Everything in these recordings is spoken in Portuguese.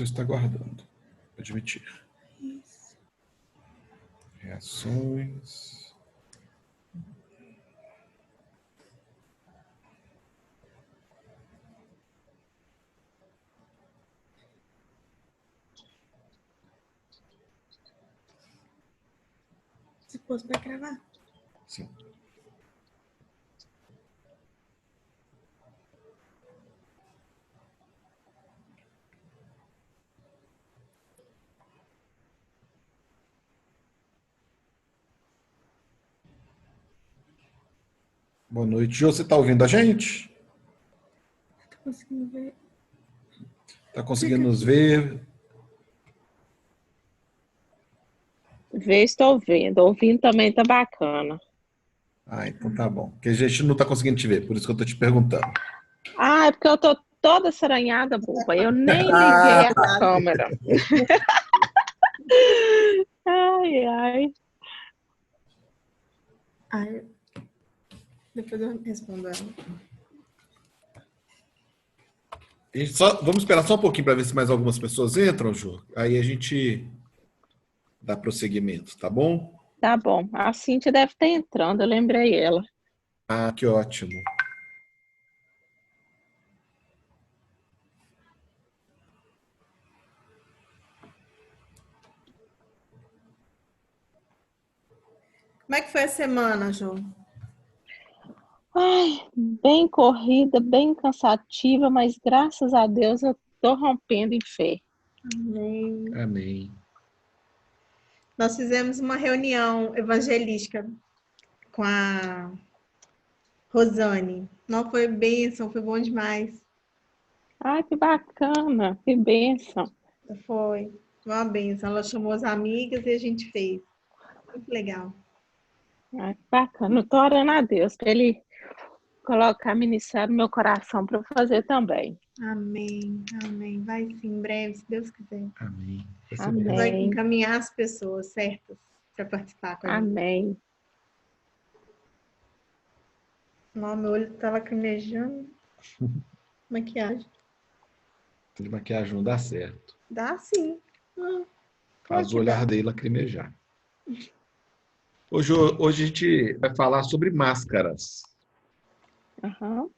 Você está guardando. Admitir. Reações. Se pôs para gravar? Sim. Boa noite. Jô, você está ouvindo a gente? Tô conseguindo ver. Está conseguindo nos ver? Ver, estou vendo. Ouvindo também tá bacana. Ah, então tá bom. Porque a gente não está conseguindo te ver, por isso que eu estou te perguntando. Ah, é porque eu tô toda saranhada, boba. Eu nem liguei a câmera. Ai, ai. Ai, depois eu respondo ela. Vamos esperar só um pouquinho para ver se mais algumas pessoas entram, Jô. Aí a gente dá prosseguimento, tá bom? Tá bom. A Cíntia deve estar entrando, eu lembrei ela. Ah, que ótimo. Como é que foi a semana, Jô? Ai, bem corrida, bem cansativa, mas graças a Deus eu tô rompendo em fé. Amém. Amém. Nós fizemos uma reunião evangelística com a Rosane. Não foi bênção, foi bom demais. Ai, que bacana, que bênção. Foi uma bênção. Ela chamou as amigas e a gente fez. Muito legal. Ai, que bacana. Eu tô orando a Deus para Ele colocar ministério no meu coração para eu fazer também. Amém, amém. Vai sim, em breve, se Deus quiser. Amém. Amém. Vai encaminhar as pessoas certas para participar com a gente. Amém. Não, meu olho tá lacrimejando. Maquiagem. De maquiagem não dá certo. Dá sim. Faz que o olhar dá. dele lacrimejar. Hoje a gente vai falar sobre máscaras. Uhum.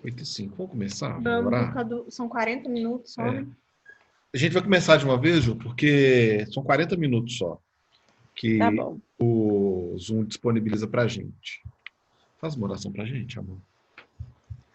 8h05. Vamos começar? São 40 minutos só, né? A gente vai começar de uma vez, Ju, porque são 40 minutos só que Tá bom. o Zoom disponibiliza pra gente. Faz uma oração pra gente, amor.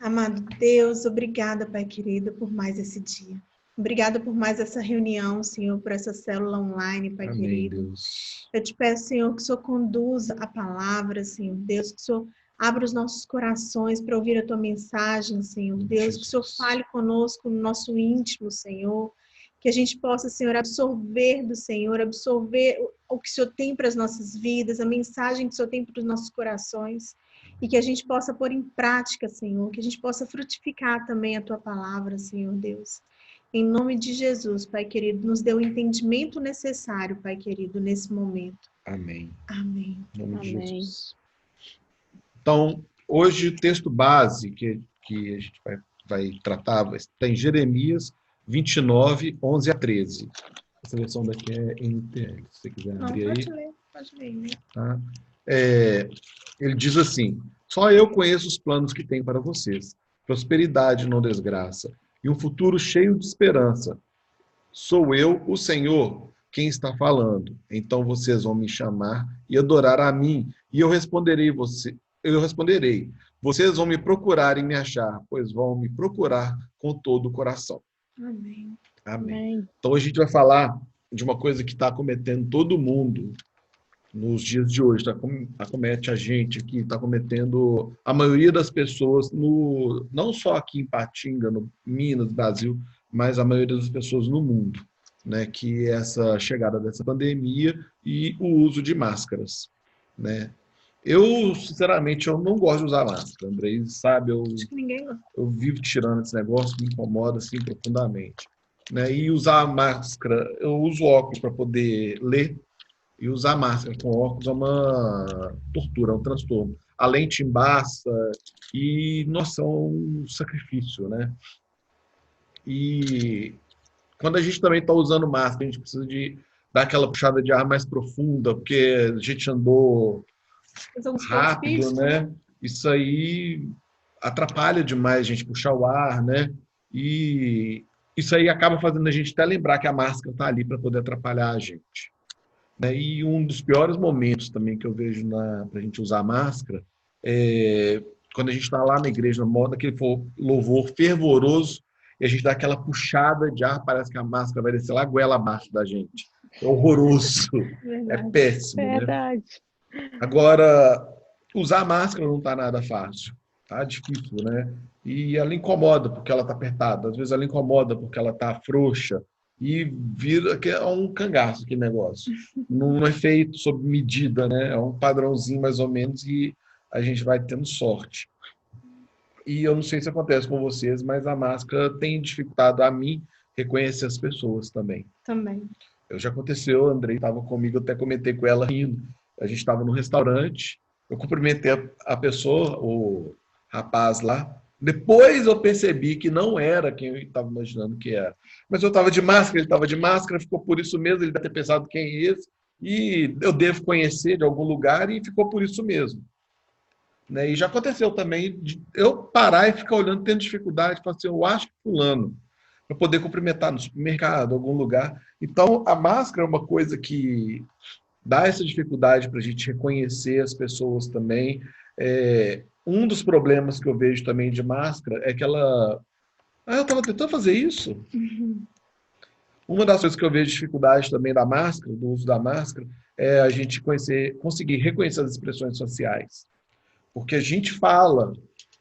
Amado Deus, obrigada, Pai querido, por mais esse dia. Obrigada por mais essa reunião, Senhor, por essa célula online, Pai Amém, querido. Deus. Eu te peço, Senhor, que o Senhor conduza a palavra, Senhor Deus, que o Senhor abra os nossos corações para ouvir a Tua mensagem, Senhor Deus, que o Senhor fale conosco no nosso íntimo, Senhor, que a gente possa, Senhor, absorver do Senhor, absorver o que o Senhor tem para as nossas vidas, a mensagem que o Senhor tem para os nossos corações, e que a gente possa pôr em prática, Senhor, que a gente possa frutificar também a Tua palavra, Senhor Deus. Em nome de Jesus, Pai querido, nos dê o entendimento necessário, Pai querido, nesse momento. Amém. Amém. Em nome de Amém. Jesus. Então, hoje o texto base que a gente vai tratar está em Jeremias 29, 11 a 13. Essa versão daqui é NTL, se você quiser abrir aí. Pode ler, né? Tá? Ele diz assim: só eu conheço os planos que tenho para vocês, prosperidade, não desgraça, e um futuro cheio de esperança. Sou eu, o Senhor, quem está falando. Então vocês vão me chamar e adorar a mim, e eu responderei. Vocês vão me procurar e me achar, pois vão me procurar com todo o coração. Amém. Amém. Então a gente vai falar de uma coisa que está acometendo todo mundo nos dias de hoje, acomete a gente aqui, está cometendo a maioria das pessoas, não só aqui em Patinga, no Minas, Brasil, mas a maioria das pessoas no mundo, né? Que é essa chegada dessa pandemia e o uso de máscaras, né? Eu, sinceramente, eu não gosto de usar máscara, Andrei, sabe? Acho que ninguém gosta. Eu vivo tirando esse negócio, me incomoda assim profundamente, né? E usar máscara, eu uso óculos para poder ler. E usar máscara com óculos é uma tortura, é um transtorno. a lente embaça, e, nossa, é um sacrifício, né? E quando a gente também está usando máscara, a gente precisa de dar aquela puxada de ar mais profunda, porque a gente andou rápido, né? Isso aí atrapalha demais a gente puxar o ar, né? E isso aí acaba fazendo a gente até lembrar que a máscara está ali para poder atrapalhar a gente, né? E um dos piores momentos também que eu vejo para a gente usar máscara é quando a gente está lá na igreja, na moda, aquele louvor fervoroso, e a gente dá aquela puxada de ar, parece que a máscara vai descer lá goela abaixo da gente. É horroroso, é péssimo, Verdade. né? Agora, usar máscara não está nada fácil, tá difícil, né? E ela incomoda porque ela está apertada, às vezes ela incomoda porque ela está frouxa, e vira que é um cangaço aquele negócio. Não é feito sob medida, né? É um padrãozinho mais ou menos e a gente vai tendo sorte. E eu não sei se acontece com vocês, mas a máscara tem dificultado a mim reconhecer as pessoas também. Também. Já aconteceu, a Andrei estava comigo, eu até comentei com ela rindo. A gente estava no restaurante, eu cumprimentei a pessoa, o rapaz lá. Depois eu percebi que não era quem eu estava imaginando que era. Mas eu estava de máscara, ele estava de máscara, ficou por isso mesmo, ele deve ter pensado quem é esse. E eu devo conhecer de algum lugar e ficou por isso mesmo. Né? E já aconteceu também de eu parar e ficar olhando, tendo dificuldade, falar assim, eu acho que fulano, para poder cumprimentar no supermercado, algum lugar. Então, a máscara é uma coisa que dá essa dificuldade para a gente reconhecer as pessoas também. Um dos problemas que eu vejo também de máscara é que ela... eu estava tentando fazer isso. Uma das coisas que eu vejo dificuldade também da máscara, do uso da máscara, é a gente conseguir reconhecer as expressões sociais. Porque a gente fala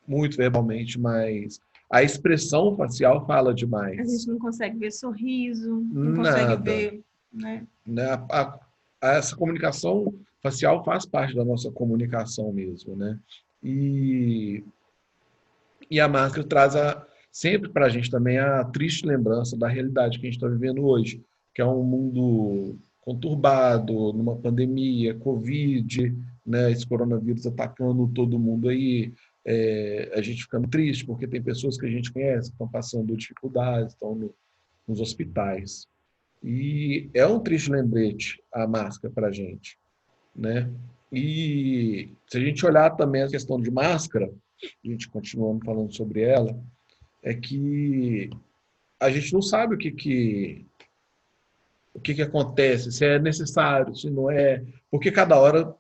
muito verbalmente, mas a expressão facial fala demais. A gente não consegue ver sorriso, não consegue ver, né? Essa comunicação facial faz parte da nossa comunicação mesmo, né? E a máscara traz sempre para a gente também a triste lembrança da realidade que a gente está vivendo hoje, que é um mundo conturbado, numa pandemia, Covid, né, esse coronavírus atacando todo mundo aí, a gente ficando triste, porque tem pessoas que a gente conhece que estão passando dificuldades, estão nos hospitais. E é um triste lembrete a máscara para a gente, né? E se a gente olhar também a questão de máscara, a gente continuando falando sobre ela, é que a gente não sabe o que acontece, se é necessário, se não é, porque cada hora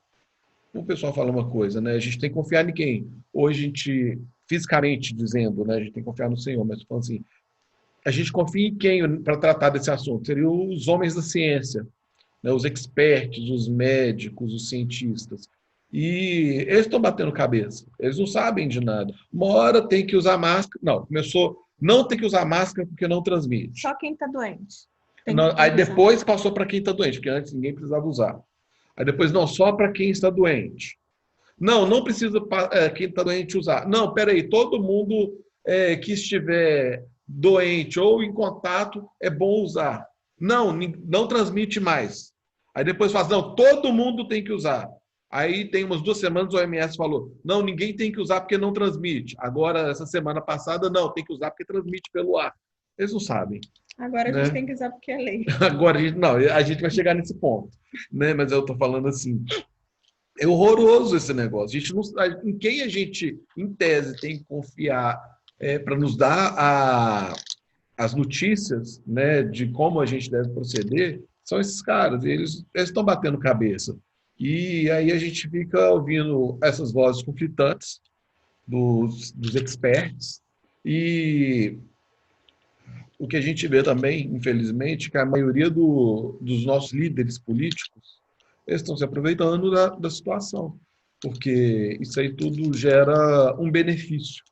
o pessoal fala uma coisa, né? A gente tem que confiar em quem? Hoje a gente, fisicamente dizendo, né? A gente tem que confiar no Senhor, mas falando assim, a gente confia em quem para tratar desse assunto? Seriam os homens da ciência, né? Os experts, os médicos, os cientistas. E eles estão batendo cabeça, eles não sabem de nada. Uma hora tem que usar máscara, não tem que usar máscara porque não transmite. Só quem está doente. Aí depois passou para quem está doente, porque antes ninguém precisava usar. Aí depois, não, só para quem está doente. Não precisa quem está doente usar. Não, peraí, todo mundo que estiver doente ou em contato é bom usar. Não transmite mais. Aí depois fala, não, todo mundo tem que usar. Aí tem umas 2 semanas o OMS falou, não, ninguém tem que usar porque não transmite. Agora, essa semana passada, não, tem que usar porque transmite pelo ar. Eles não sabem. Agora a gente tem que usar porque é lei. Agora a gente vai chegar nesse ponto, né? Mas eu estou falando assim, é horroroso esse negócio. A gente não, em quem a gente, em tese, tem que confiar para nos dar as notícias, né, de como a gente deve proceder, são esses caras. Eles estão batendo cabeça. E aí a gente fica ouvindo essas vozes conflitantes dos experts e o que a gente vê também, infelizmente, que a maioria dos nossos líderes políticos eles estão se aproveitando da situação, porque isso aí tudo gera um benefício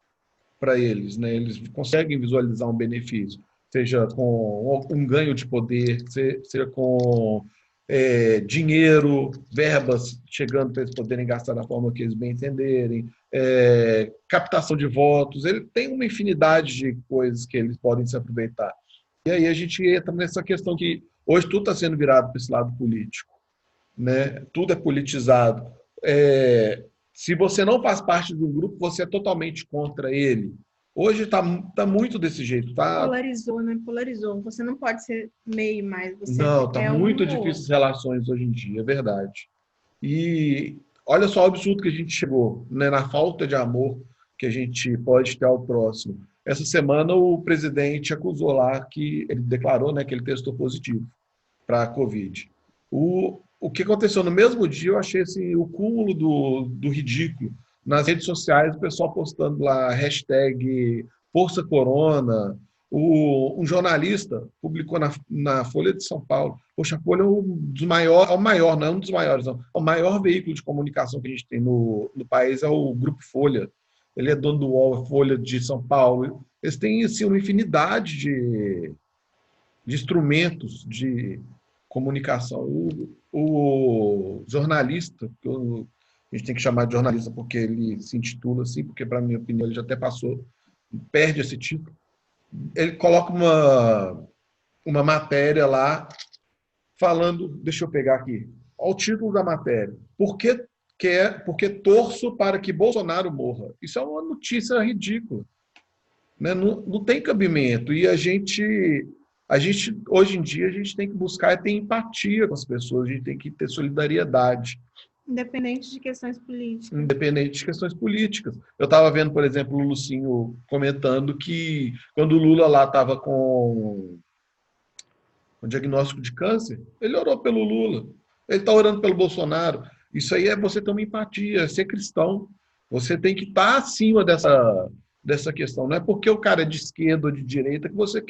para eles, né? Eles conseguem visualizar um benefício, seja com um ganho de poder, seja com dinheiro, verbas chegando para eles poderem gastar da forma que eles bem entenderem, captação de votos, ele tem uma infinidade de coisas que eles podem se aproveitar. E aí a gente entra nessa questão que hoje tudo está sendo virado para esse lado político, né? Tudo é politizado. Se você não faz parte de um grupo, você é totalmente contra ele. Hoje está muito desse jeito, tá? Polarizou, né? Polarizou. Você não pode ser meio mais. Você Não, está é muito um ou difícil as outro. relações hoje em dia, é verdade. E olha só o absurdo que a gente chegou, né? Na falta de amor que a gente pode ter ao próximo. Essa semana o presidente acusou lá que ele declarou, né, que ele testou positivo para a Covid. O que aconteceu no mesmo dia, eu achei assim, o cúmulo do ridículo. Nas redes sociais, o pessoal postando lá hashtag Força Corona. Um jornalista publicou na Folha de São Paulo. Poxa, a Folha é um dos maiores, é o maior, não é um dos maiores, não. O maior veículo de comunicação que a gente tem no país é o Grupo Folha. Ele é dono do UOL, Folha de São Paulo. Eles têm assim, uma infinidade de instrumentos de comunicação. O jornalista, a gente tem que chamar de jornalista porque ele se intitula assim, porque, para minha opinião, ele já até passou, perde esse título. Ele coloca uma matéria lá falando, deixa eu pegar aqui, olha o título da matéria. Porque torço para que Bolsonaro morra. Isso é uma notícia ridícula. Né? Não tem cabimento. E a gente, hoje em dia, a gente tem que buscar ter empatia com as pessoas, a gente tem que ter solidariedade. Independente de questões políticas. Independente de questões políticas. Eu estava vendo, por exemplo, o Lucinho comentando que quando o Lula lá estava com o diagnóstico de câncer, ele orou pelo Lula. Ele está orando pelo Bolsonaro. Isso aí é você ter uma empatia, é ser cristão. Você tem que estar acima dessa questão. Não é porque o cara é de esquerda ou de direita que você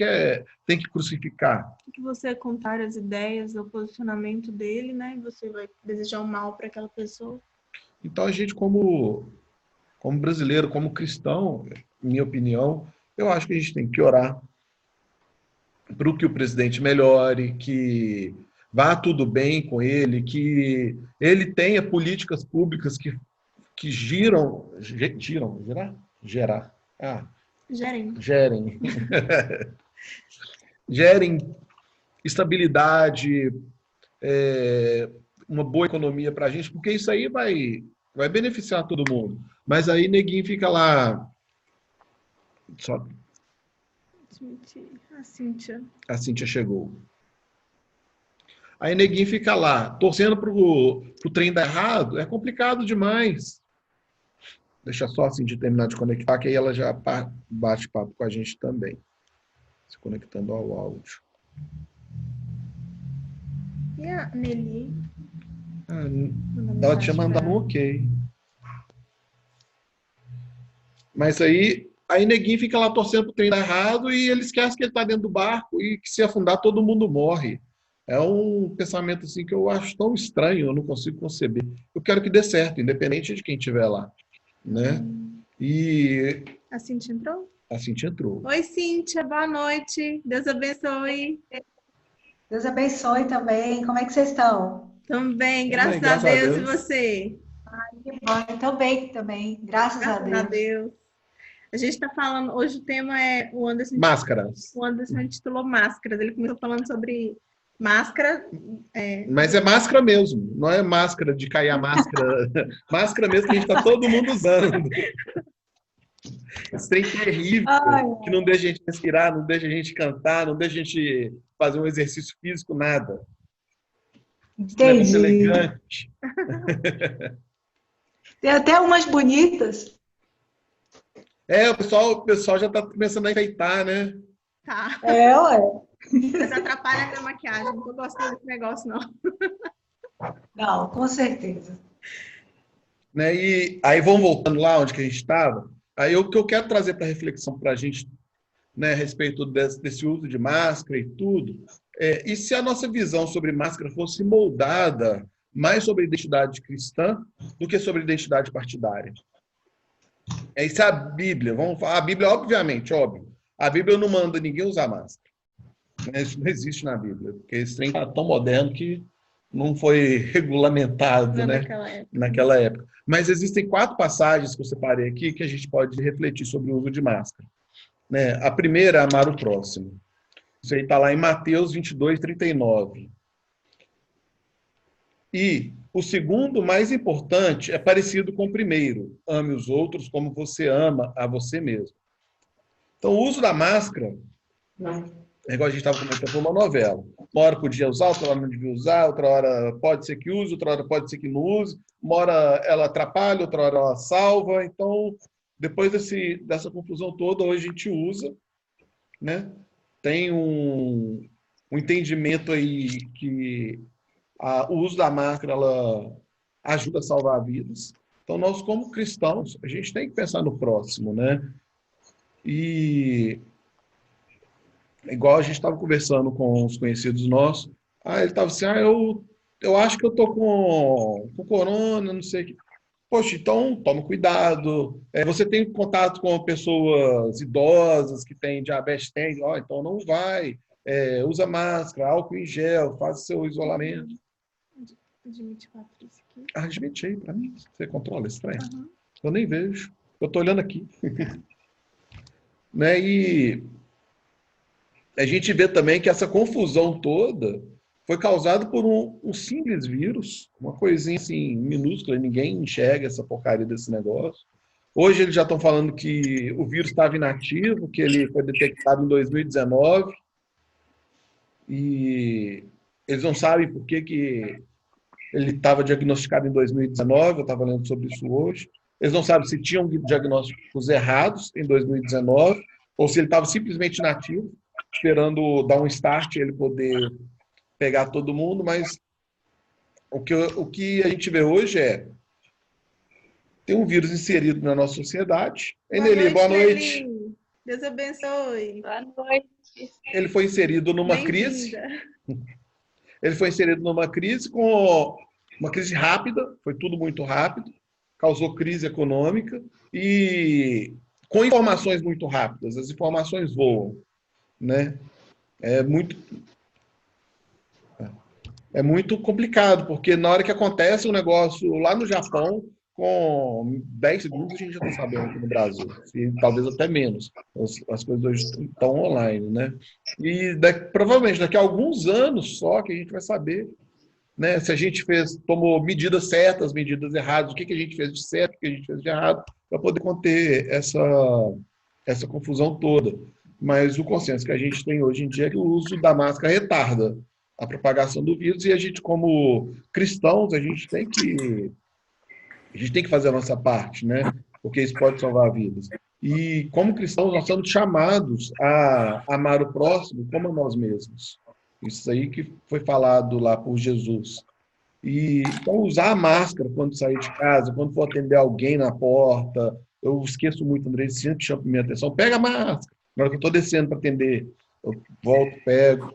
tem que crucificar. Que você contar as ideias, o posicionamento dele, né? E você vai desejar o mal para aquela pessoa. Então, a gente, como brasileiro, como cristão, minha opinião, eu acho que a gente tem que orar para que o presidente melhore, que vá tudo bem com ele, que ele tenha políticas públicas que gerem estabilidade, uma boa economia para a gente, porque isso aí vai beneficiar todo mundo. Mas aí neguinho fica lá. Só... A Cíntia chegou. Aí neguinho fica lá, torcendo pro trem dar errado, é complicado demais. Deixa só assim de terminar de conectar, que aí ela já bate papo com a gente também. Se conectando ao áudio. E a Nelly? Ela tinha mandado um ok. Mas aí neguinho fica lá torcendo pro trem dar errado e ele esquece que ele está dentro do barco e que se afundar todo mundo morre. É um pensamento assim que eu acho tão estranho, eu não consigo conceber. Eu quero que dê certo, independente de quem estiver lá. Né? E a Cíntia entrou? A Cíntia entrou. Oi, Cíntia, boa noite. Deus abençoe. Deus abençoe também. Como é que vocês estão? Também, graças a Deus. E você? Que bom, estou bem também, graças a Deus. A gente está falando, hoje o tema é o Anderson. Máscaras. O Anderson intitulou Máscaras. Ele começou falando sobre máscara. Mas é máscara mesmo, não é máscara de cair a máscara. Máscara mesmo que a gente está todo mundo usando. Esse trem terrível, que não deixa a gente respirar, não deixa a gente cantar, não deixa a gente fazer um exercício físico, nada. Entendi. Isso é muito elegante. Tem até umas bonitas. O pessoal já está começando a enfeitar, né? Tá. Ué. Mas atrapalha a minha maquiagem. Não tô gostando desse negócio, não. Não, com certeza. Né? E aí vamos voltando lá onde que a gente estava. Aí o que eu quero trazer para reflexão para a gente, né, a respeito desse uso de máscara e tudo, e se a nossa visão sobre máscara fosse moldada mais sobre a identidade cristã do que sobre a identidade partidária? Isso é a Bíblia. Vamos falar, a Bíblia, obviamente, óbvio. A Bíblia não manda ninguém usar máscara. Isso não existe na Bíblia, porque esse trem está tão moderno que não foi regulamentado, né? Naquela época. Mas existem 4 passagens que eu separei aqui que a gente pode refletir sobre o uso de máscara. Né? A primeira é amar o próximo. Isso aí está lá em Mateus 22, 39. E o segundo, mais importante, é parecido com o primeiro. Ame os outros como você ama a você mesmo. Então, o uso da máscara, é igual a gente estava comentando, foi uma novela. Uma hora podia usar, outra hora não devia usar, outra hora pode ser que use, outra hora pode ser que não use. Uma hora ela atrapalha, outra hora ela salva. Então, depois dessa confusão toda, hoje a gente usa, né? Tem um entendimento aí que o uso da máscara ela ajuda a salvar vidas. Então, nós, como cristãos, a gente tem que pensar no próximo, né? E igual a gente estava conversando com os conhecidos nossos, ele estava assim, eu acho que eu tô com corona, não sei o que. Poxa, então toma cuidado. Você tem contato com pessoas idosas que têm diabetes, então não vai. Usa máscara, álcool em gel, faz seu isolamento. Admite Patrícia aqui. Admite aí para mim. Você controla esse trem? Uhum. Eu nem vejo. Eu estou olhando aqui. Né? E a gente vê também que essa confusão toda foi causada por um simples vírus, uma coisinha assim, minúscula, ninguém enxerga essa porcaria desse negócio. Hoje eles já estão falando que o vírus estava inativo, que ele foi detectado em 2019, e eles não sabem por que ele estava diagnosticado em 2019, eu estava lendo sobre isso hoje. Eles não sabem se tinham diagnósticos errados em 2019, ou se ele estava simplesmente inativo, esperando dar um start e ele poder pegar todo mundo, mas o que a gente vê hoje tem um vírus inserido na nossa sociedade. Eneli, boa noite. Nelly. Deus abençoe. Boa noite. Ele foi inserido numa crise. Ele foi inserido numa crise com uma crise rápida, foi tudo muito rápido, causou crise econômica e com informações muito rápidas. As informações voam, né? É muito complicado, porque na hora que acontece um negócio lá no Japão, com 10 segundos a gente já está sabendo aqui no Brasil, e talvez até menos. As coisas hoje estão online, né? E provavelmente daqui a alguns anos só que a gente vai saber, né, se a gente tomou medidas certas, medidas erradas, o que a gente fez de certo, o que a gente fez de errado, para poder conter essa confusão toda. Mas o consenso que a gente tem hoje em dia é que o uso da máscara retarda a propagação do vírus, e a gente, como cristãos, a gente tem que fazer a nossa parte, né? Porque isso pode salvar vidas. E, como cristãos, nós somos chamados a amar o próximo como a nós mesmos. Isso aí que foi falado lá por Jesus. E, então, usar a máscara quando sair de casa, quando for atender alguém na porta. Eu esqueço muito, André, sempre chama minha atenção. Pega a máscara. Na hora que eu estou descendo para atender, eu volto, pego.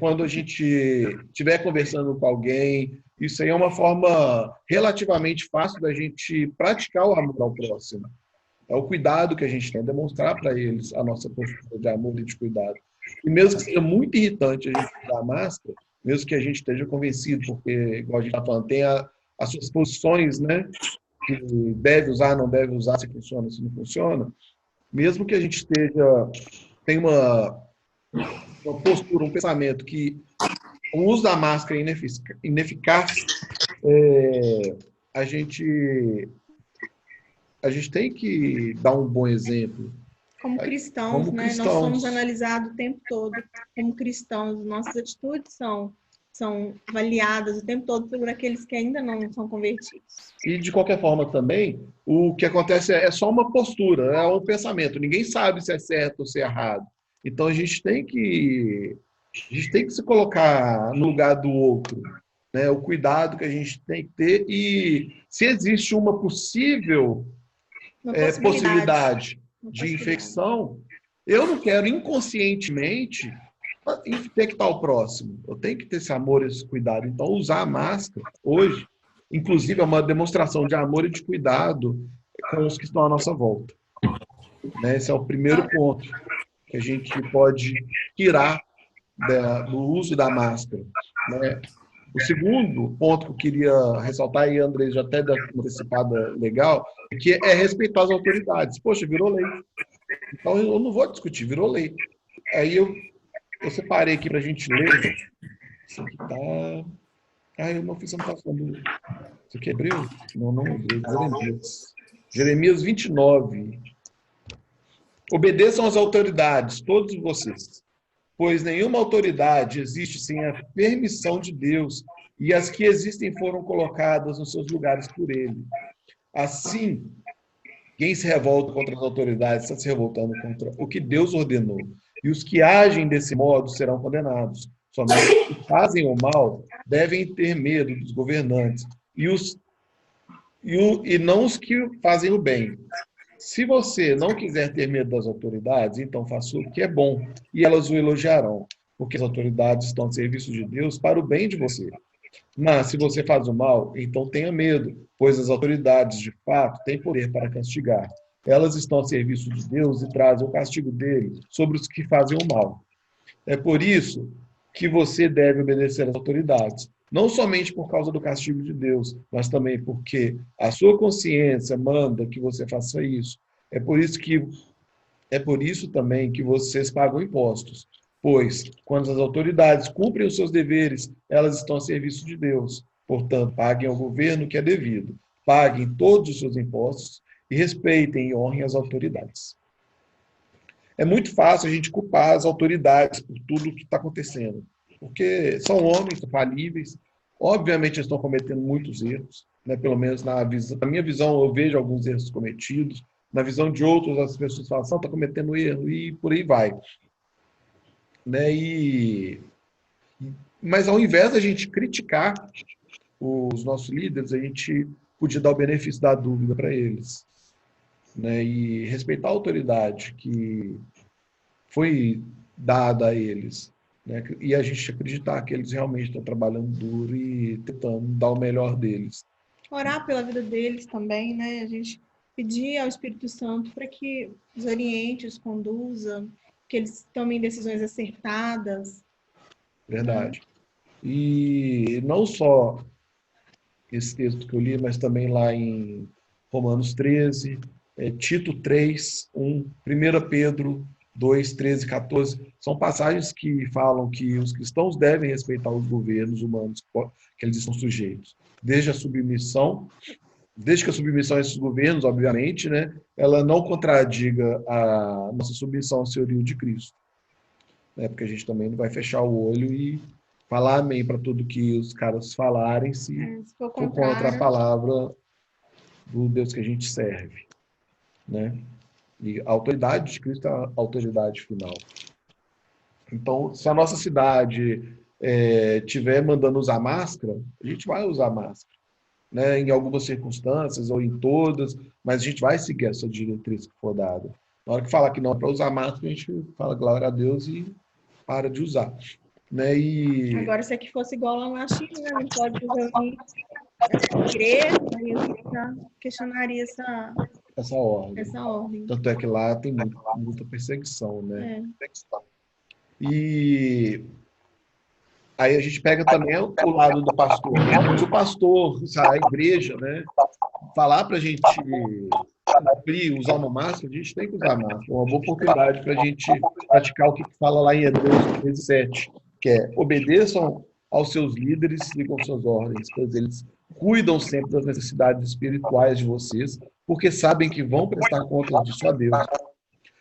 Quando a gente estiver conversando com alguém, isso aí é uma forma relativamente fácil da gente praticar o amor ao próximo. É o cuidado que a gente tem, demonstrar para eles a nossa postura de amor e de cuidado. E mesmo que seja muito irritante a gente usar a máscara, mesmo que a gente esteja convencido, porque, igual a gente está falando, tem as suas posições, né? Que deve usar, não deve usar, se funciona, se não funciona. Mesmo que a gente tenha uma postura, um pensamento que o uso da máscara é ineficaz, a gente tem que dar um bom exemplo. Como cristãos, né? Nós somos analisados o tempo todo como cristãos. Nossas atitudes são avaliadas o tempo todo por aqueles que ainda não são convertidos. E, de qualquer forma, também, o que acontece é só uma postura, é um pensamento. Ninguém sabe se é certo ou se é errado. Então, a gente tem que se colocar no lugar do outro, né? O cuidado que a gente tem que ter, e se existe uma possível possibilidade de infecção, eu não quero inconscientemente infectar o próximo. Eu tenho que ter esse amor, esse cuidado. Então, usar a máscara hoje, inclusive, é uma demonstração de amor e de cuidado com os que estão à nossa volta. Né? Esse é o primeiro ponto que a gente pode tirar do uso da máscara. Né? O segundo ponto que eu queria ressaltar, e André já até deu uma antecipada legal, que é respeitar as autoridades. Poxa, virou lei. Então, eu não vou discutir, virou lei. Aí eu separei aqui para a gente ler. Isso aqui Eu não fiz anotação do... Isso aqui é Hebreus? Não é Hebreus, Jeremias. Jeremias 29. Obedeçam às autoridades, todos vocês, pois nenhuma autoridade existe sem a permissão de Deus, e as que existem foram colocadas nos seus lugares por ele. Assim, quem se revolta contra as autoridades está se revoltando contra o que Deus ordenou. E os que agem desse modo serão condenados. Somente os que fazem o mal devem ter medo dos governantes e não os que fazem o bem. Se você não quiser ter medo das autoridades, então faça o que é bom e elas o elogiarão, porque as autoridades estão a serviço de Deus para o bem de você. Mas se você faz o mal, então tenha medo, pois as autoridades, de fato, têm poder para castigar. Elas estão a serviço de Deus e trazem o castigo dele sobre os que fazem o mal. É por isso que você deve obedecer às autoridades, não somente por causa do castigo de Deus, mas também porque a sua consciência manda que você faça isso. É por isso também que vocês pagam impostos. Pois, quando as autoridades cumprem os seus deveres, elas estão a serviço de Deus. Portanto, paguem ao governo o que é devido. Paguem todos os seus impostos e respeitem e honrem as autoridades. É muito fácil a gente culpar as autoridades por tudo que está acontecendo. Porque são homens, são falíveis. Obviamente, eles estão cometendo muitos erros. Né? Pelo menos na minha visão, eu vejo alguns erros cometidos. Na visão de outros, as pessoas falam, está cometendo erro e por aí vai. Né? Mas ao invés da gente criticar os nossos líderes, a gente podia dar o benefício da dúvida para eles. Né? E respeitar a autoridade que foi dada a eles. Né? E a gente acreditar que eles realmente estão trabalhando duro e tentando dar o melhor deles. Orar pela vida deles também, né? A gente pedir ao Espírito Santo para que os oriente, os conduza, que eles tomem decisões acertadas. Verdade. E não só esse texto que eu li, mas também lá em Romanos 13, Tito 3, 1, 1 Pedro 2, 13 e 14, são passagens que falam que os cristãos devem respeitar os governos humanos que eles estão sujeitos. Desde que a submissão a esses governos, obviamente, né, ela não contradiga a nossa submissão ao senhorio de Cristo. Né, porque a gente também não vai fechar o olho e falar amém para tudo que os caras falarem se for contra a palavra do Deus que a gente serve. Né? E a autoridade de Cristo é a autoridade final. Então, se a nossa cidade estiver mandando usar máscara, a gente vai usar máscara. Né? Em algumas circunstâncias ou em todas, mas a gente vai seguir essa diretriz que for dada. Na hora que falar que não é para usar máscara, a gente fala glória a Deus e para de usar. Né? Agora, se aqui fosse igual lá na China, né? Não pode reunir essa igreja, aí eu questionaria essa ordem. Tanto é que lá tem muita perseguição, né? E aí a gente pega também o lado do pastor. Se o pastor, a igreja, né, falar para a gente cumprir, usar uma máscara, a gente tem que usar máscara. É uma boa oportunidade para a gente praticar o que fala lá em Hebreus 13:7, que é obedeçam aos seus líderes, sigam suas ordens, pois eles cuidam sempre das necessidades espirituais de vocês, porque sabem que vão prestar contas disso a Deus.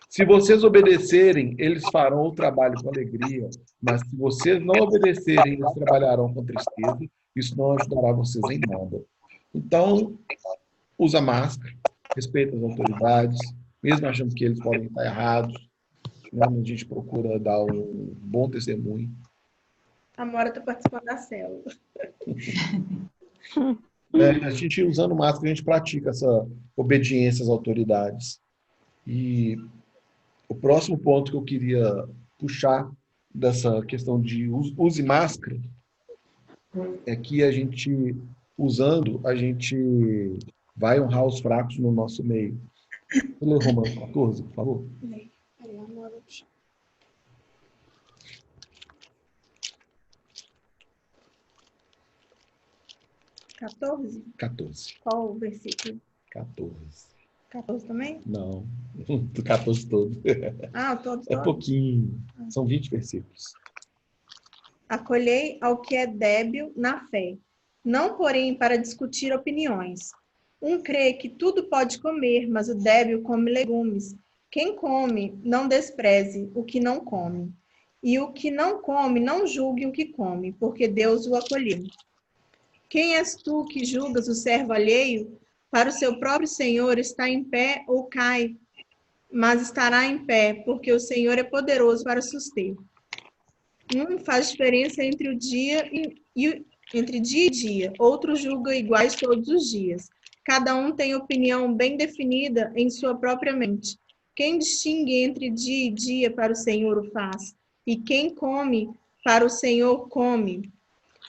Se vocês obedecerem, eles farão o trabalho com alegria, mas se vocês não obedecerem, eles trabalharão com tristeza, isso não ajudará vocês em nada. Então, usa máscara, respeita as autoridades, mesmo achando que eles podem estar errados, né? A gente procura dar um bom testemunho. A Mora está participando da célula. A gente usando máscara, a gente pratica essa obediência às autoridades. E o próximo ponto que eu queria puxar dessa questão de use máscara é que a gente, usando, a gente vai honrar os fracos no nosso meio. Lê Romanos 14, por favor. 14. Qual o versículo? 14. 14 também? Não, do 14 todo. Todo. É pouquinho. São 20 versículos. Acolhei ao que é débil na fé não porém para discutir opiniões. Um crê que tudo pode comer, mas o débil come legumes. Quem come, não despreze o que não come. E o que não come, não julgue o que come, porque Deus o acolheu. Quem és tu que julgas o servo alheio? Para o seu próprio Senhor está em pé ou cai, mas estará em pé, porque o Senhor é poderoso para suster. Faz diferença entre entre dia e dia, outro julga iguais todos os dias. Cada um tem opinião bem definida em sua própria mente. Quem distingue entre dia e dia para o Senhor o faz, e quem come para o Senhor come,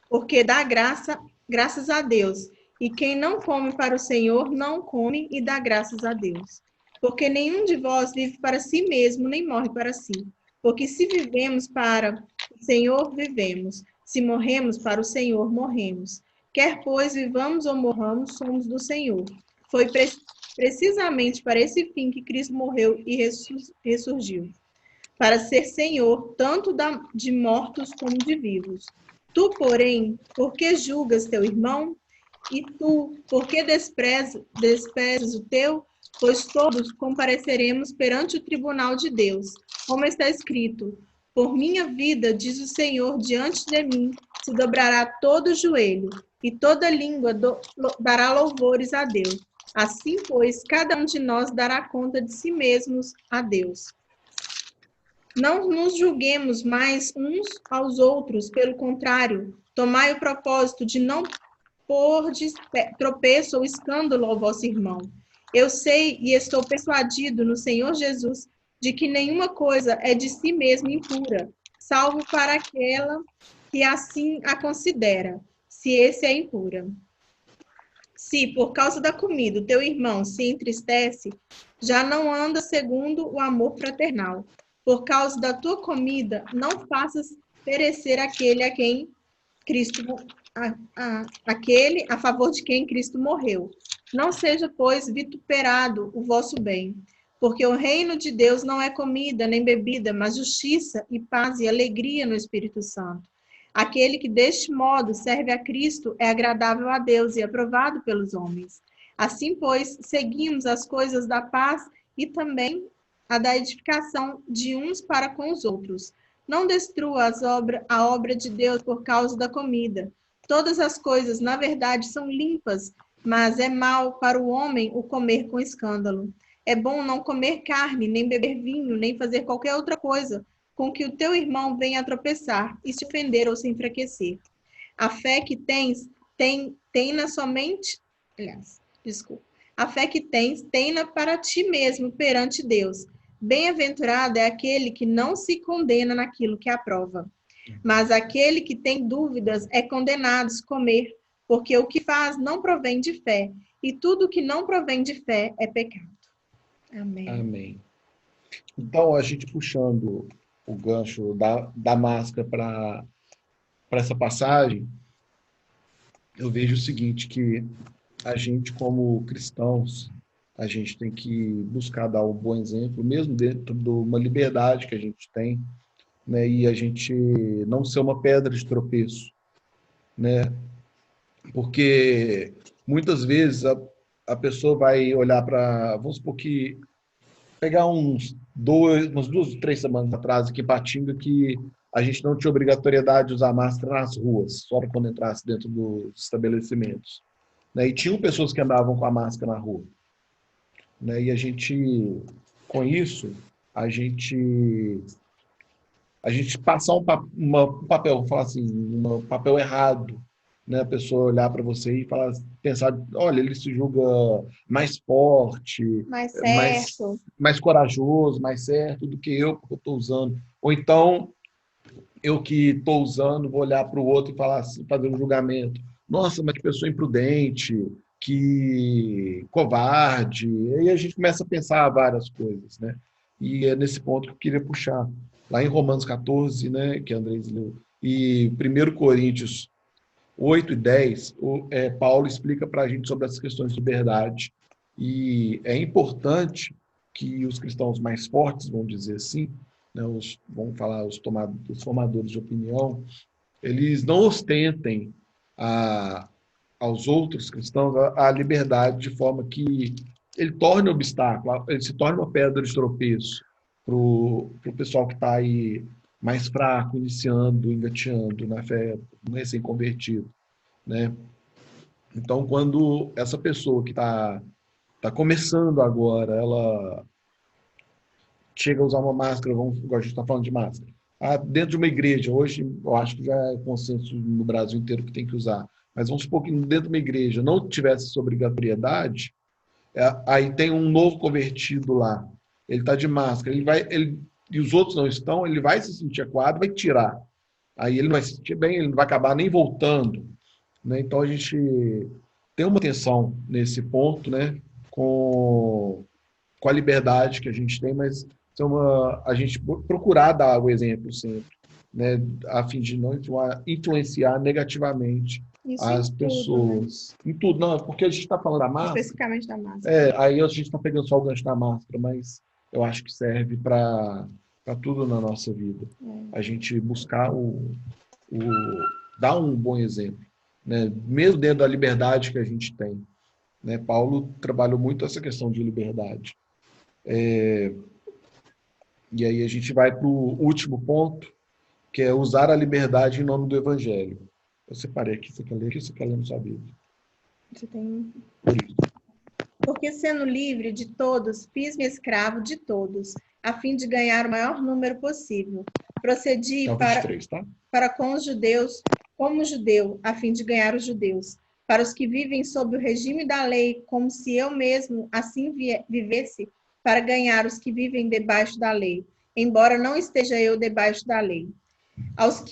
porque dá graças a Deus. E quem não come para o Senhor não come e dá graças a Deus. Porque nenhum de vós vive para si mesmo, nem morre para si. Porque se vivemos para o Senhor, vivemos. Se morremos para o Senhor, morremos. Quer, pois, vivamos ou morramos, somos do Senhor. Foi precisamente para esse fim que Cristo morreu e ressurgiu. Para ser Senhor, tanto de mortos como de vivos. Tu, porém, por que julgas teu irmão? E tu, por que desprezas o teu? Pois todos compareceremos perante o tribunal de Deus. Como está escrito, por minha vida, diz o Senhor, diante de mim se dobrará todo joelho, e toda língua dará louvores a Deus. Assim, pois, cada um de nós dará conta de si mesmos a Deus. Não nos julguemos mais uns aos outros, pelo contrário, tomai o propósito de não pôr de tropeço ou escândalo ao vosso irmão. Eu sei e estou persuadido no Senhor Jesus de que nenhuma coisa é de si mesma impura, salvo para aquela que assim a considera, se esse é impura. Se, por causa da comida, o teu irmão se entristece, já não anda segundo o amor fraternal. Por causa da tua comida, não faças perecer aquele a quem Cristo aquele a favor de quem Cristo morreu. Não seja, pois, vituperado o vosso bem, porque o reino de Deus não é comida nem bebida, mas justiça e paz e alegria no Espírito Santo. Aquele que deste modo serve a Cristo é agradável a Deus e aprovado pelos homens. Assim, pois, seguimos as coisas da paz e também a da edificação de uns para com os outros. Não destrua a obra de Deus por causa da comida. Todas as coisas, na verdade, são limpas, mas é mal para o homem o comer com escândalo. É bom não comer carne, nem beber vinho, nem fazer qualquer outra coisa com que o teu irmão venha a tropeçar e se ofender ou se enfraquecer. A fé que tens, tem-na somente... Aliás, desculpa. A fé que tens, tem-na para ti mesmo perante Deus. Bem-aventurado é aquele que não se condena naquilo que aprova. Mas aquele que tem dúvidas é condenado a comer, porque o que faz não provém de fé, e tudo que não provém de fé é pecado. Amém. Amém. Então, a gente puxando o gancho da máscara para essa passagem, eu vejo o seguinte, que a gente, como cristãos, a gente tem que buscar dar um bom exemplo, mesmo dentro de uma liberdade que a gente tem, né? E a gente não ser uma pedra de tropeço, né? Porque muitas vezes a pessoa vai olhar para, vamos supor que pegar umas 2, 3 semanas atrás aqui em Patinga, que a gente não tinha obrigatoriedade de usar máscara nas ruas, só para quando entrasse dentro dos estabelecimentos, né? E tinham pessoas que andavam com a máscara na rua, né? E a gente, com isso, a gente passar um papel, vou falar assim, um papel errado, né? A pessoa olhar para você e falar, pensar, olha, ele se julga mais forte, Mais certo. mais corajoso, mais certo do que eu, porque eu estou usando. Ou então, eu que estou usando, vou olhar para o outro e falar assim, fazer um julgamento. Nossa, mas que pessoa imprudente, que covarde. E aí a gente começa a pensar várias coisas, né? E é nesse ponto que eu queria puxar. Lá em Romanos 14, né, que Andrés leu, e 1 Coríntios 8 e 10, Paulo explica para a gente sobre essas questões de liberdade. E é importante que os cristãos mais fortes, vamos dizer assim, né, vamos falar, os formadores de opinião, eles não ostentem aos outros cristãos a liberdade de forma que ele torne obstáculo, ele se torne uma pedra de tropeço para o pessoal que está aí mais fraco, iniciando, engateando na fé, recém-convertido, né? Então, quando essa pessoa que está começando agora, ela chega a usar uma máscara, igual a gente está falando de máscara, dentro de uma igreja, hoje eu acho que já é consenso no Brasil inteiro que tem que usar, mas vamos supor que dentro de uma igreja não tivesse essa obrigatoriedade, aí tem um novo convertido lá, ele está de máscara, e os outros não estão, ele vai se sentir acuado, vai tirar. Aí ele não vai se sentir bem, ele não vai acabar nem voltando, né? Então a gente tem uma atenção nesse ponto, né? Com a liberdade que a gente tem, mas a gente procurar dar o exemplo sempre, né? A fim de não influenciar negativamente Isso as em pessoas. Tudo, né? Em tudo, não, porque a gente está falando da máscara. Especificamente da máscara. Aí a gente está pegando só o gancho da máscara, mas eu acho que serve para tudo na nossa vida. A gente buscar dar um bom exemplo, né? Mesmo dentro da liberdade que a gente tem, né? Paulo trabalhou muito essa questão de liberdade. E aí a gente vai para o último ponto, que é usar a liberdade em nome do Evangelho. Eu separei aqui, você quer ler aqui, você quer ler na sua Bíblia? Você tem... Porque sendo livre de todos, fiz-me escravo de todos, a fim de ganhar o maior número possível. Procedi 23, tá? para com os judeus, como judeu, a fim de ganhar os judeus. Para os que vivem sob o regime da lei, como se eu mesmo assim vivesse, para ganhar os que vivem debaixo da lei, embora não esteja eu debaixo da lei. Aos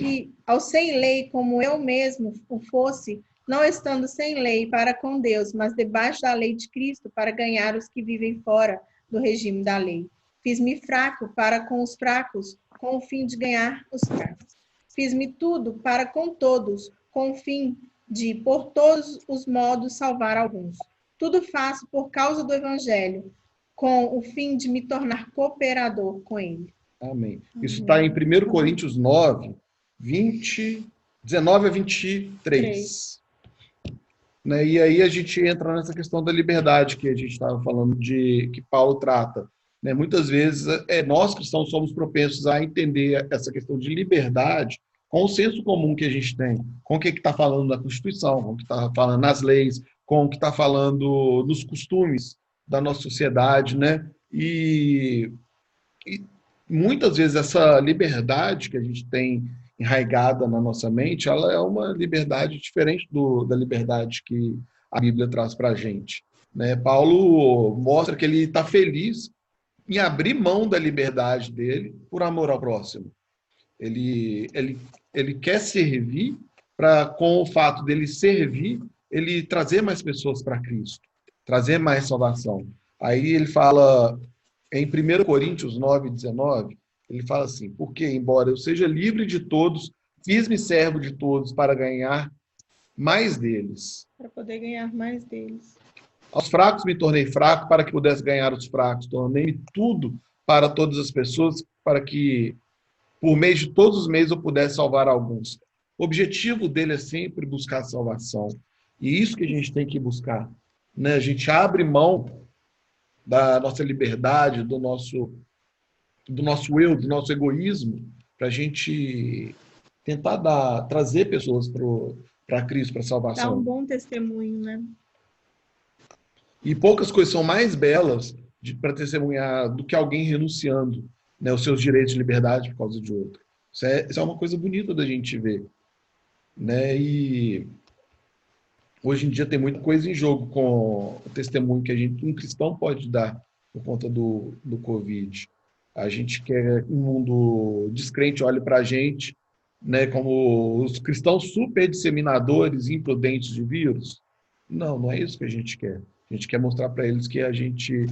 sem lei, como eu mesmo o fosse, não estando sem lei para com Deus, mas debaixo da lei de Cristo, para ganhar os que vivem fora do regime da lei. Fiz-me fraco para com os fracos, com o fim de ganhar os fracos. Fiz-me tudo para com todos, com o fim de, por todos os modos, salvar alguns. Tudo faço por causa do Evangelho, com o fim de me tornar cooperador com ele. Amém. Isso está em 1 Coríntios 9, 19 a 23. Né? E aí a gente entra nessa questão da liberdade que a gente estava falando, que Paulo trata. Né? Muitas vezes nós cristãos somos propensos a entender essa questão de liberdade com o senso comum que a gente tem, com o que está falando na Constituição, com o que está falando nas leis, com o que está falando nos costumes da nossa sociedade, né? E muitas vezes essa liberdade que a gente tem enraizada na nossa mente, ela é uma liberdade diferente da liberdade que a Bíblia traz para a gente. Né? Paulo mostra que ele está feliz em abrir mão da liberdade dele por amor ao próximo. Ele quer servir para, com o fato dele servir, ele trazer mais pessoas para Cristo, trazer mais salvação. Aí ele fala, em 1 Coríntios 9, 19, ele fala assim, porque, embora eu seja livre de todos, fiz-me servo de todos para ganhar mais deles. Para poder ganhar mais deles. Aos fracos me tornei fraco para que pudesse ganhar os fracos. Tornei-me tudo para todas as pessoas, para que, por meio de todos os meios, eu pudesse salvar alguns. O objetivo dele é sempre buscar salvação. E isso que a gente tem que buscar. Né? A gente abre mão da nossa liberdade, do nosso eu, do nosso egoísmo, para a gente tentar trazer pessoas para Cristo, para a salvação. Dá um bom testemunho, né? E poucas coisas são mais belas para testemunhar do que alguém renunciando, né, os seus direitos de liberdade por causa de outro. Isso é uma coisa bonita da gente ver. Né? E hoje em dia tem muita coisa em jogo com o testemunho que um cristão pode dar por conta do Covid. A gente quer que um mundo descrente olhe para a gente, né, como os cristãos super disseminadores imprudentes de vírus. Não é isso que a gente quer. A gente quer mostrar para eles que a gente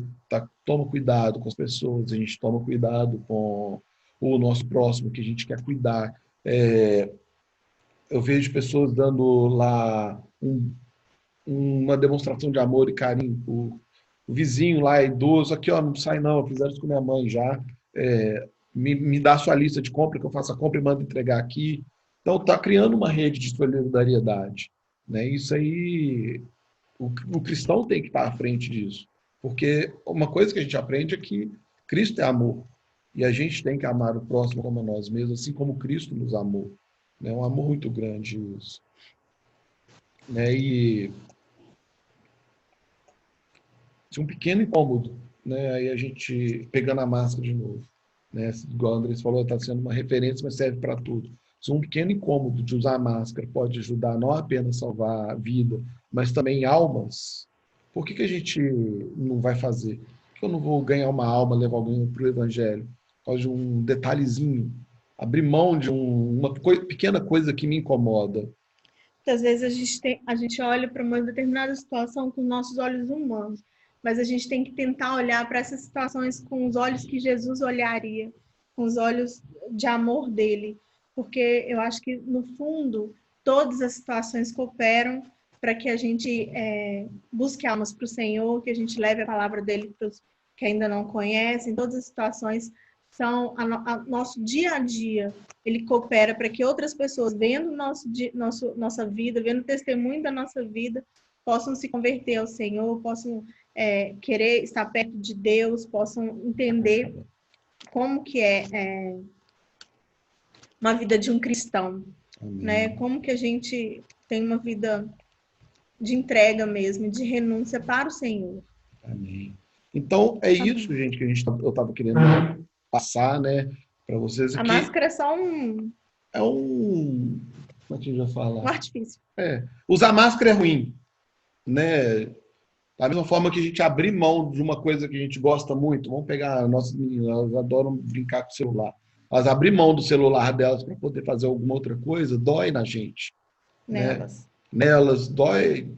toma cuidado com as pessoas, a gente toma cuidado com o nosso próximo, que a gente quer cuidar. Eu vejo pessoas dando lá uma demonstração de amor e carinho. O vizinho lá, idoso, aqui, ó, não sai não, eu fizeram isso com minha mãe já. Me dá a sua lista de compra, que eu faço a compra e mando entregar aqui. Então, está criando uma rede de solidariedade. né? Isso aí, o cristão tem que estar à frente disso. Porque uma coisa que a gente aprende é que Cristo é amor. E a gente tem que amar o próximo como a nós mesmos, assim como Cristo nos amou. É um amor muito grande isso. Né? E um pequeno incômodo, né? Aí a gente pegando a máscara de novo. Né? Igual o Andrés falou, está sendo uma referência, mas serve para tudo. Se um pequeno incômodo de usar máscara pode ajudar não apenas a salvar a vida, mas também almas, por que a gente não vai fazer? Por que eu não vou ganhar uma alma, levar alguém para o Evangelho? Por causa de um detalhezinho, abrir mão de uma pequena coisa que me incomoda. Muitas vezes a gente olha para uma determinada situação com nossos olhos humanos, mas a gente tem que tentar olhar para essas situações com os olhos que Jesus olharia, com os olhos de amor dele, porque eu acho que, no fundo, todas as situações cooperam para que a gente busque almas para o Senhor, que a gente leve a palavra dele para os que ainda não conhecem. Todas as situações são nosso dia a dia. Ele coopera para que outras pessoas, vendo nossa vida, vendo o testemunho da nossa vida, possam se converter ao Senhor, possam querer estar perto de Deus, possam entender como que é uma vida de um cristão, né? Como que a gente tem uma vida de entrega mesmo, de renúncia para o Senhor. Amém. Então, é isso, gente, que eu estava querendo passar, né, para vocês aqui. A máscara é só um... É um... Como é que a gente vai falar? Um artifício. Usar máscara é ruim, né? Da mesma forma que a gente abrir mão de uma coisa que a gente gosta muito. Vamos pegar nossas meninas, elas adoram brincar com o celular. Elas abrir mão do celular delas para poder fazer alguma outra coisa, dói na gente. Nelas. Né? Nelas, dói.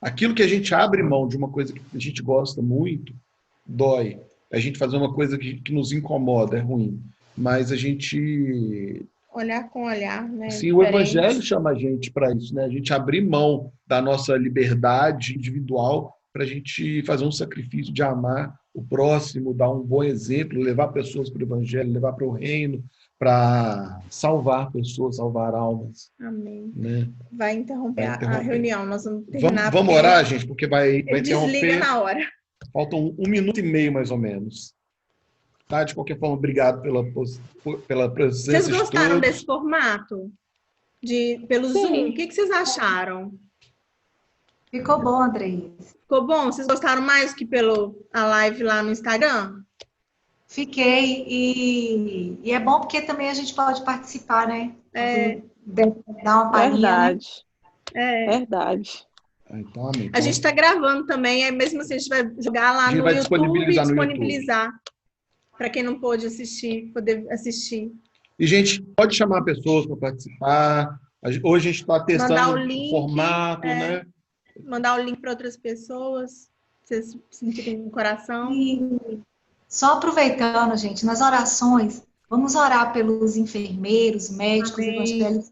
Aquilo que a gente abre mão de uma coisa que a gente gosta muito, dói. A gente fazer uma coisa que nos incomoda, é ruim. Mas a gente... Olhar com olhar, né? Sim, o Evangelho chama a gente para isso, né? A gente abrir mão da nossa liberdade individual para a gente fazer um sacrifício de amar o próximo, dar um bom exemplo, levar pessoas para o Evangelho, levar para o reino, para salvar pessoas, salvar almas. Amém. Né? Vai interromper a reunião, nós vamos terminar. Vamos orar, gente, porque vai interromper. Desliga na hora. Faltam 1 minuto e meio, mais ou menos. Tá? De qualquer forma, obrigado pela presença. Vocês gostaram desse formato? Pelo Zoom? O que vocês acharam? Ficou bom, Andrei. Ficou bom? Vocês gostaram mais que a live lá no Instagram? Fiquei. E é bom porque também a gente pode participar, né? Dar uma palhinha. Verdade. Né? Verdade. Então, amém. A gente está gravando também, aí mesmo assim a gente vai jogar lá no YouTube e disponibilizar para quem não pôde assistir, poder assistir. E, gente, pode chamar pessoas para participar. Hoje a gente está testando o formato, né? Mandar o link para outras pessoas, vocês sentirem no coração. E só aproveitando, gente, nas orações, vamos orar pelos enfermeiros, médicos, evangélicos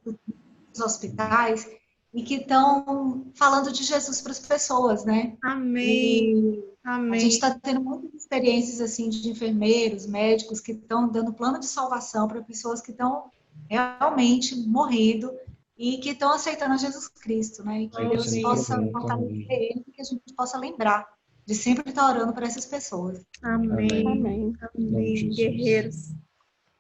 dos hospitais, e que estão falando de Jesus para as pessoas, né? Amém. Amém. A gente está tendo muitas experiências assim de enfermeiros, médicos que estão dando plano de salvação para pessoas que estão realmente morrendo e que estão aceitando a Jesus Cristo, né? E que Deus possa fortalecer ele e que a gente possa lembrar de sempre estar orando por essas pessoas. Amém. Amém. Amém. Guerreiros.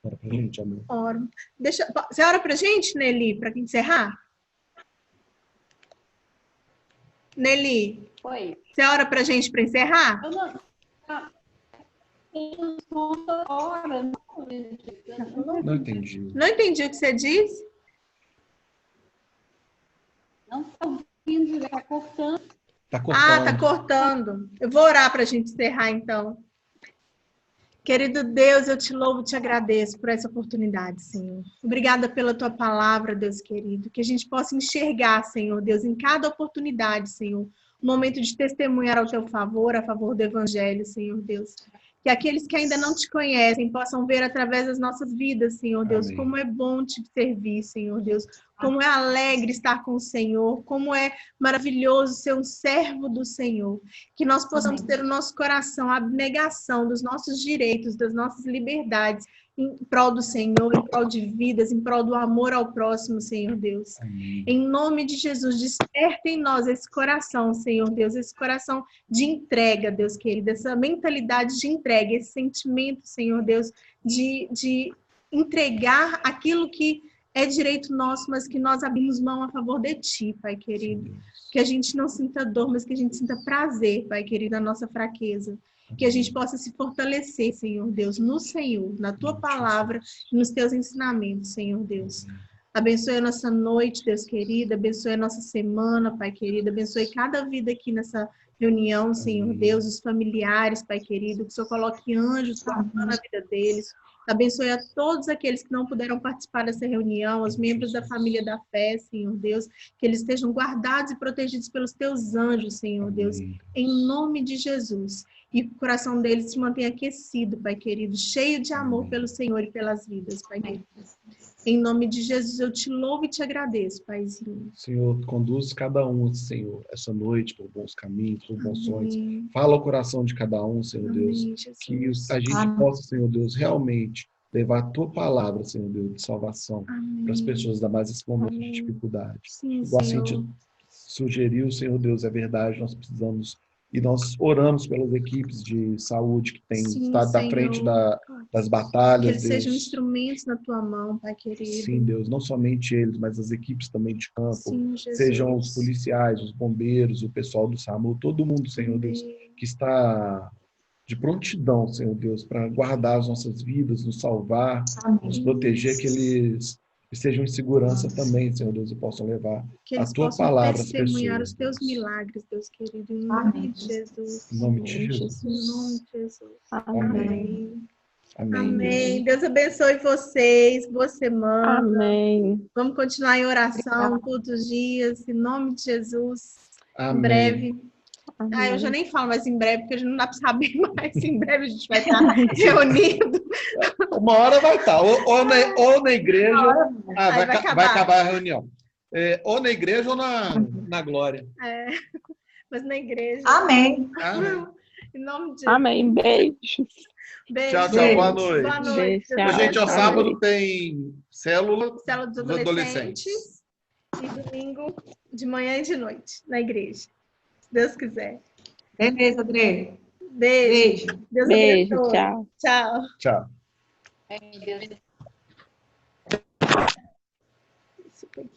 Ora pra gente, amém. Ora. Você ora pra gente, Nelly, para encerrar? Nelly, Oi. você ora pra gente para encerrar? Não entendi. Não entendi o que você disse. Não está ouvindo, está cortando. Tá cortando. Tá cortando. Eu vou orar para a gente encerrar, então. Querido Deus, eu te louvo e te agradeço por essa oportunidade, Senhor. Obrigada pela tua palavra, Deus querido. Que a gente possa enxergar, Senhor Deus, em cada oportunidade, Senhor, um momento de testemunhar ao teu favor, a favor do Evangelho, Senhor Deus. Que aqueles que ainda não te conhecem possam ver através das nossas vidas, Senhor Deus, Amém. como é bom te servir, Senhor Deus, como é alegre estar com o Senhor, como é maravilhoso ser um servo do Senhor. Que nós possamos ter no nosso coração a abnegação dos nossos direitos, das nossas liberdades em prol do Senhor, em prol de vidas, em prol do amor ao próximo, Senhor Deus. Amém. Em nome de Jesus, desperta em nós esse coração, Senhor Deus, esse coração de entrega, Deus querido, essa mentalidade de entrega, esse sentimento, Senhor Deus, de entregar aquilo que é direito nosso, mas que nós abrimos mão a favor de Ti, Pai querido. Que a gente não sinta dor, mas que a gente sinta prazer, Pai querido, na nossa fraqueza. Que a gente possa se fortalecer, Senhor Deus, no Senhor, na Tua palavra, nos Teus ensinamentos, Senhor Deus. Abençoe a nossa noite, Deus querido, abençoe a nossa semana, Pai querido, abençoe cada vida aqui nessa reunião, Senhor Deus, os familiares, Pai querido, que o Senhor coloque anjos salvando a vida deles. Abençoe a todos aqueles que não puderam participar dessa reunião, os membros da família da fé, Senhor Deus, que eles estejam guardados e protegidos pelos Teus anjos, Senhor Deus, em nome de Jesus. E o coração deles se mantenha aquecido, Pai querido, cheio de amor pelo Senhor e pelas vidas, Pai querido. Em nome de Jesus, eu te louvo e te agradeço, Paizinho. Senhor, conduz cada um, Senhor, essa noite por bons caminhos, por bons sonhos. Amém. Fala o coração de cada um, Senhor Deus. Amém, Jesus. Que a gente possa, Senhor Deus, realmente levar a Tua palavra, Senhor Deus, de salvação Amém. para as pessoas, ainda mais nesse momento Amém. de dificuldade. Sim, Igual a Senhor. gente sugeriu, Senhor Deus, é verdade, nós precisamos. E nós oramos pelas equipes de saúde que têm Sim, estado à Senhor. frente das Que batalhas. eles Deus. sejam instrumentos na Tua mão, Pai querido. Sim, Deus, não somente eles, mas as equipes também de campo, Sim, Jesus. sejam os policiais, os bombeiros, o pessoal do SAMU, todo mundo, Senhor Deus, Amém. que está de prontidão, Senhor Deus, para guardar as nossas vidas, nos salvar, nos proteger, que eles estejam em segurança também, Senhor Deus, e possam levar Que a eles Tua possam palavra às testemunhar pessoas. os Teus Deus. milagres, Deus querido, em nome Amém. de Jesus. Em nome de Jesus. Em nome de Jesus. Amém. Amém. Amém. Amém. Deus abençoe vocês. Boa semana. Amém. Vamos continuar em oração todos os dias, em nome de Jesus. Amém. Em breve. Amém. Eu já nem falo mais em breve, porque não dá para saber mais. Em breve a gente vai estar reunido. Uma hora vai estar, ou na igreja, Aí vai acabar a reunião. Ou na igreja ou na glória. Mas na igreja. Amém. Amém. Em nome de Jesus. Amém. Beijos. Beijo. Tchau, tchau. Boa noite. Boa noite. Beijo, tchau. Gente, ao Boa sábado noite. tem célula Célula dos dos adolescentes. E domingo de manhã e de noite na igreja. Se Deus quiser. Beleza, André. Beijo. Beijo. Deus Beijo, abençoe. tchau. Tchau. Tchau. Isso aqui.